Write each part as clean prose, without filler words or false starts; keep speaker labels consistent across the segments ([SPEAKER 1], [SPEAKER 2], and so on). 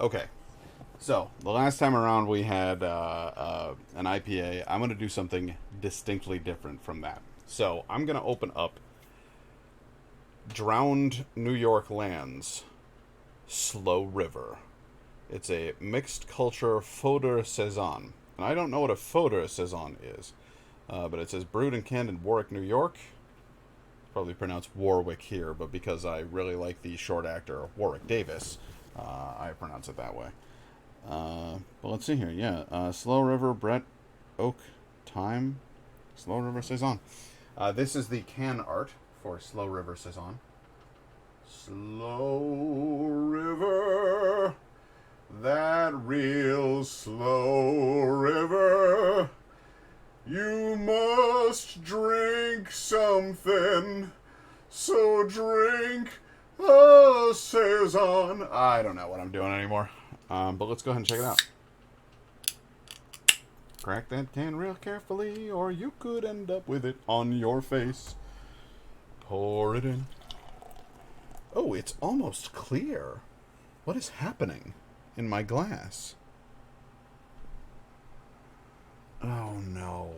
[SPEAKER 1] Okay, so the last time around we had an IPA. I'm going to do something distinctly different from that. So I'm going to open up Drowned New York Lands Slow River. It's a mixed culture Fodor Saison. And I don't know what a Fodor Saison is, but it says brewed and canned in Warwick, New York. Probably pronounced Warwick here, but because I really like the short actor Warwick Davis, I pronounce it that way. But let's see here. Yeah, Slow River, Brett Oak, Time, Slow River Saison. This is the can art for Slow River Saison. Slow River, that real slow river. You must drink something, so drink a Saison. I don't know what I'm doing anymore. But let's go ahead and check it out. Crack that can real carefully, or you could end up with it on your face. Pour it in. Oh, it's almost clear. What is happening in my glass? Oh no.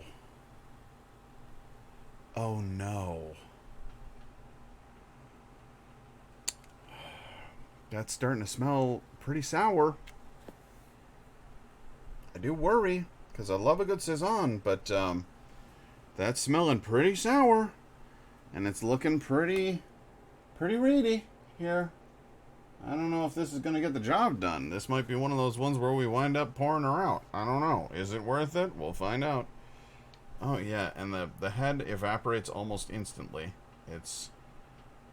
[SPEAKER 1] Oh no. That's starting to smell pretty sour. I do worry, because I love a good Saison, but that's smelling pretty sour. And it's looking pretty reedy here. I don't know if this is going to get the job done. This might be one of those ones where we wind up pouring her out. I don't know. Is it worth it? We'll find out. Oh, yeah, and the head evaporates almost instantly. It's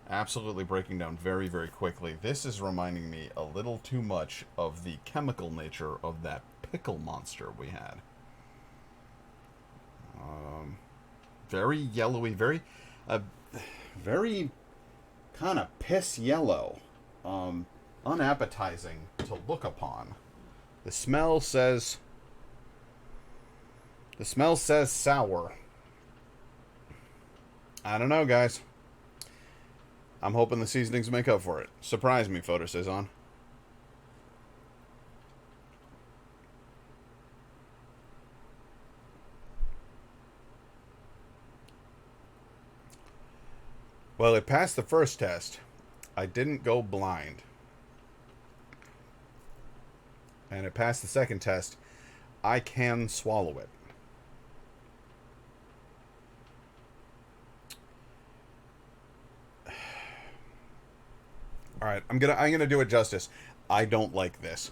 [SPEAKER 1] absolutely breaking down very, very quickly. This is reminding me a little too much of the chemical nature of that pickle monster we had. Very yellowy, very kind of piss yellow. Unappetizing to look upon. The smell says sour. I don't know, guys. I'm hoping the seasonings make up for it. Surprise me, Fodor Saison. Well, it passed the first test. I didn't go blind. And it passed the second test. I can swallow it. All right, I'm gonna do it justice. I don't like this.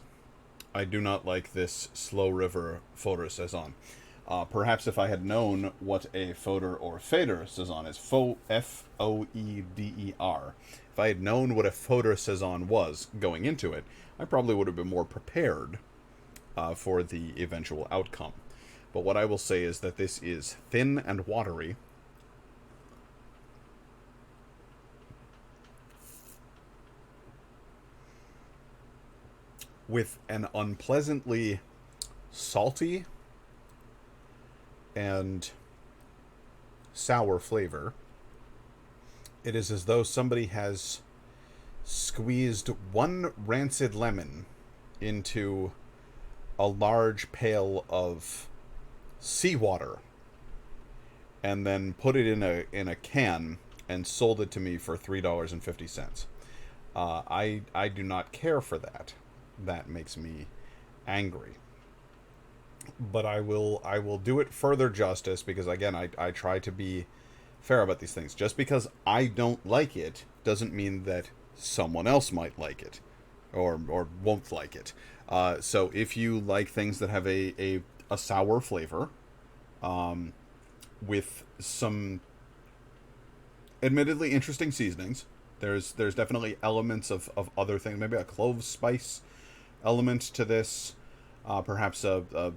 [SPEAKER 1] I do not like this Slow River Fodor Saison. Perhaps if I had known what a Fodor or Fader Saison is, Foeder. If I had known what a Fodor Saison was going into it, I probably would have been more prepared for the eventual outcome. But what I will say is that this is thin and watery. With an unpleasantly salty and sour flavor. It is as though somebody has squeezed one rancid lemon into a large pail of seawater and then put it in a can and sold it to me for $3.50. I do not care for that. That makes me angry. But I will do it further justice because again I try to be fair about these things. Just because I don't like it doesn't mean that someone else might like it or won't like it. So if you like things that have a sour flavor, with some admittedly interesting seasonings, there's definitely elements of other things, maybe a clove spice element to this. Perhaps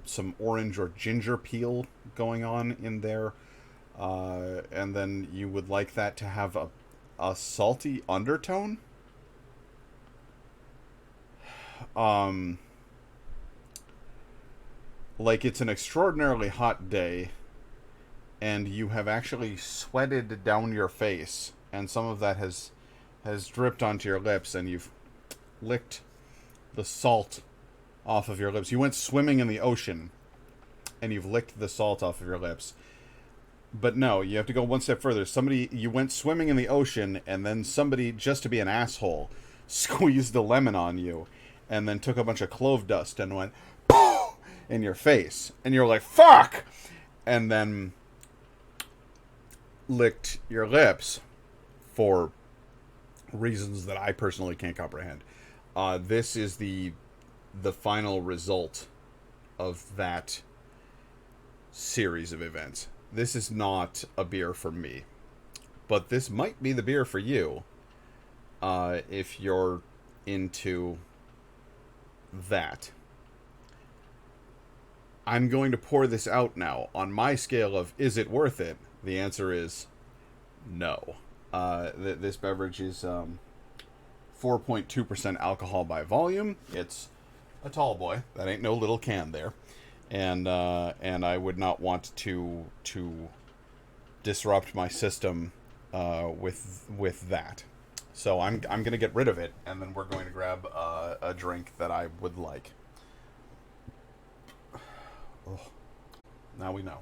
[SPEAKER 1] some orange or ginger peel going on in there. And then you would like that to have a salty undertone. Like it's an extraordinarily hot day, and you have actually sweated down your face, and some of that has dripped onto your lips, and you've licked the salt off of your lips. You went swimming in the ocean, and you've licked the salt off of your lips. But no, you have to go one step further. You went swimming in the ocean, and then somebody, just to be an asshole, squeezed a lemon on you, and then took a bunch of clove dust and went in your face. And you're like, fuck! And then licked your lips for reasons that I personally can't comprehend. This is the final result of that series of events. This is not a beer for me, but this might be the beer for you if you're into that. I'm going to pour this out now. On my scale of is it worth it, the answer is no. This beverage is 4.2% alcohol by volume. It's a tall boy. That ain't no little can there. And I would not want to disrupt my system with that. So I'm going to get rid of it, and then we're going to grab a drink that I would like. Oh, now we know.